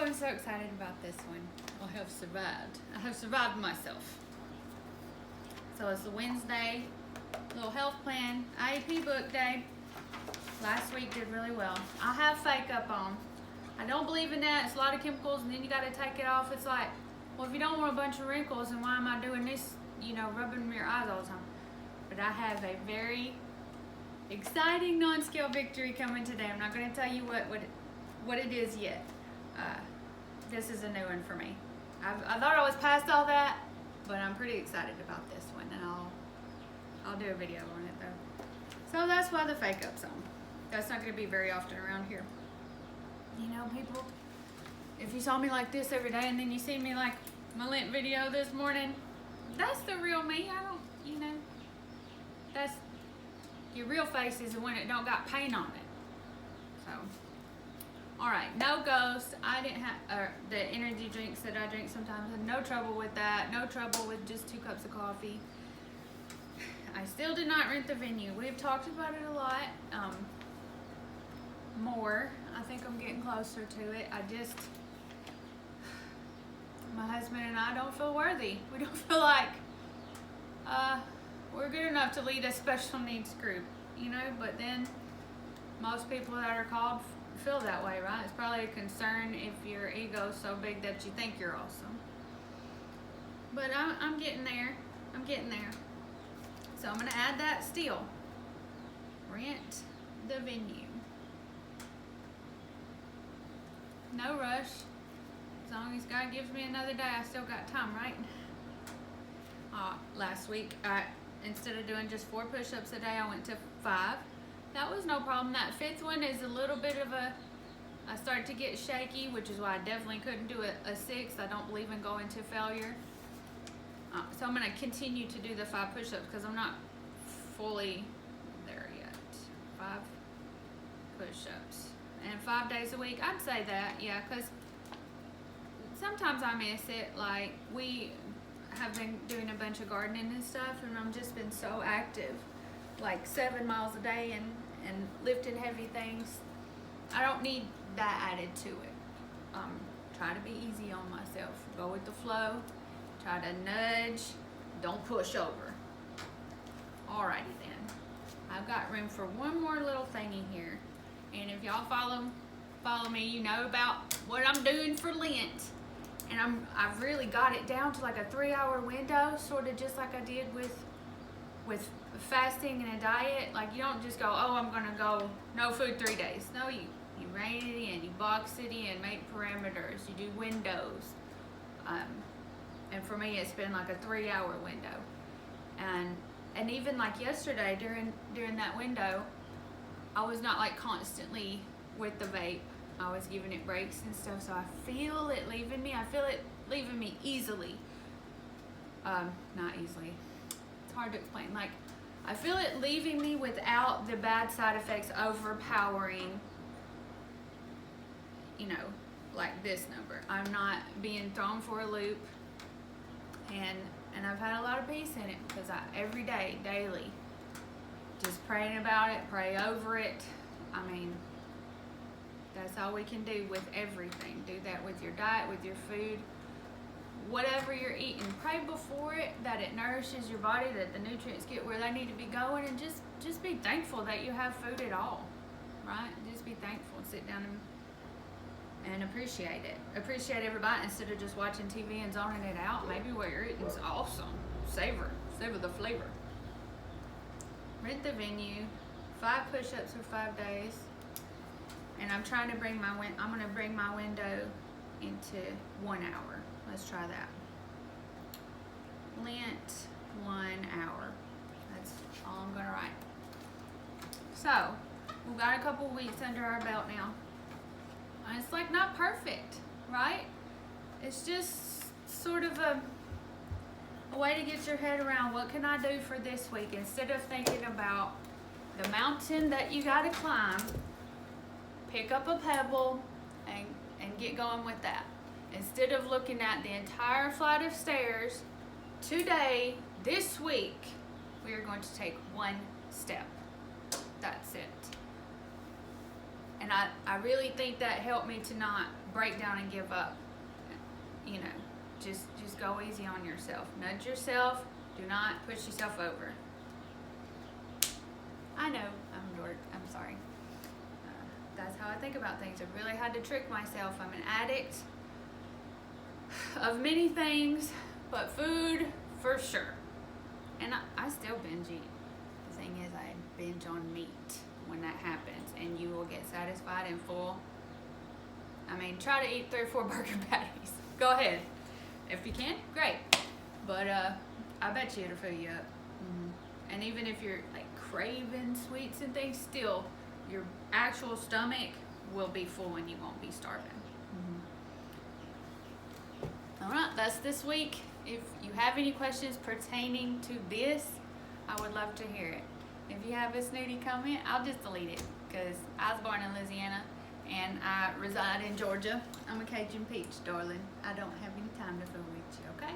I'm so excited about this one. I have survived. I have survived myself. So it's a Wednesday, little health plan, IEP book day. Last week did really well. I have fake up on. I don't believe in that. It's a lot of chemicals and then you gotta take it off. It's like, well, if you don't want a bunch of wrinkles, then why am I doing this, rubbing your eyes all the time? But I have a very exciting non-scale victory coming today. I'm not gonna tell you what it is yet. This is a new one for me. I thought I was past all that, but I'm pretty excited about this one, and I'll do a video on it though. So that's why the fake up's on. That's not going to be very often around here. People, if you saw me like this every day and then you see me like my Lent video this morning, that's the real me. I don't, that's your real face is the one that don't got paint on it. So. All right, no ghost. I didn't have the energy drinks that I drink sometimes. Had no trouble with that. No trouble with just 2 cups of coffee. I still did not rent the venue. We've talked about it a lot. More. I think I'm getting closer to it. My husband and I don't feel worthy. We don't feel like we're good enough to lead a special needs group, But then most people that are called feel that way, right? It's probably a concern if your ego's so big that you think you're awesome. But I'm getting there. I'm getting there. So I'm going to add that still. Rent the venue. No rush. As long as God gives me another day, I still got time, right? Last week, instead of doing just 4 push-ups a day, I went to 5. That was no problem. That 5th one is a little bit of I started to get shaky, which is why I definitely couldn't do a 6th. I don't believe in going to failure. So I'm going to continue to do the 5 push-ups because I'm not fully there yet. 5 push-ups. And 5 days a week, I'd say that, yeah, because sometimes I miss it. Like, we have been doing a bunch of gardening and stuff, and I've just been so active. Like 7 miles a day and lifting heavy things. I don't need that added to it. Try to be easy on myself. Go with the flow. Try to nudge. Don't push over. Alrighty then. I've got room for one more little thingy here. And if y'all follow me, you know about what I'm doing for Lent. And I've really got it down to like a 3-hour window, sort of just like I did with fasting and a diet. Like, you don't just go, oh, I'm gonna go no food 3 days. No, you rein it in, you box it in, make parameters, you do windows. And for me, it's been like a 3-hour window. And even like yesterday during that window, I was not like constantly with the vape. I was giving it breaks and stuff, so I feel it leaving me. I feel it leaving me easily. Not easily. It's hard to explain. Like, I feel it leaving me without the bad side effects overpowering, like this number. I'm not being thrown for a loop, and I've had a lot of peace in it because every day, daily, just praying about it, pray over it. I mean, that's all we can do with everything. Do that with your diet, with your food. Whatever you're eating, pray before it that it nourishes your body, that the nutrients get where they need to be going, and just be thankful that you have food at all, right? Just be thankful and sit down and appreciate it. Appreciate every bite instead of just watching TV and zoning it out. Maybe what you're eating is awesome. Savor the flavor. Rent the venue, 5 push-ups for 5 days, and I'm trying to bring I'm gonna bring my window into 1 hour. Let's try that. Lent 1 hour. That's all I'm gonna write. So, we've got a couple weeks under our belt now. And it's like not perfect, right? It's just sort of a way to get your head around what can I do for this week instead of thinking about the mountain that you gotta climb. Pick up a pebble and get going with that. Instead of looking at the entire flight of stairs, today, this week, we are going to take 1 step. That's it. And I really think that helped me to not break down and give up. You know, just go easy on yourself. Nudge yourself. Do not push yourself over. I know, I'm a dork. I'm sorry. That's how I think about things. I really had to trick myself. I'm an addict of many things, but food for sure. And I still binge eat. The thing is, I binge on meat when that happens, and you will get satisfied and full. I mean, try to eat 3 or 4 burger patties. Go ahead. If you can, great. But I bet you it'll fill you up. Mm-hmm. And even if you're like craving sweets and things, still your actual stomach will be full and you won't be starving. Mm-hmm. All right, that's this week. If you have any questions pertaining to this, I would love to hear it. If you have a snooty comment, I'll just delete it because I was born in Louisiana and I reside in Georgia. I'm a Cajun peach, darling. I don't have any time to fool with you, okay?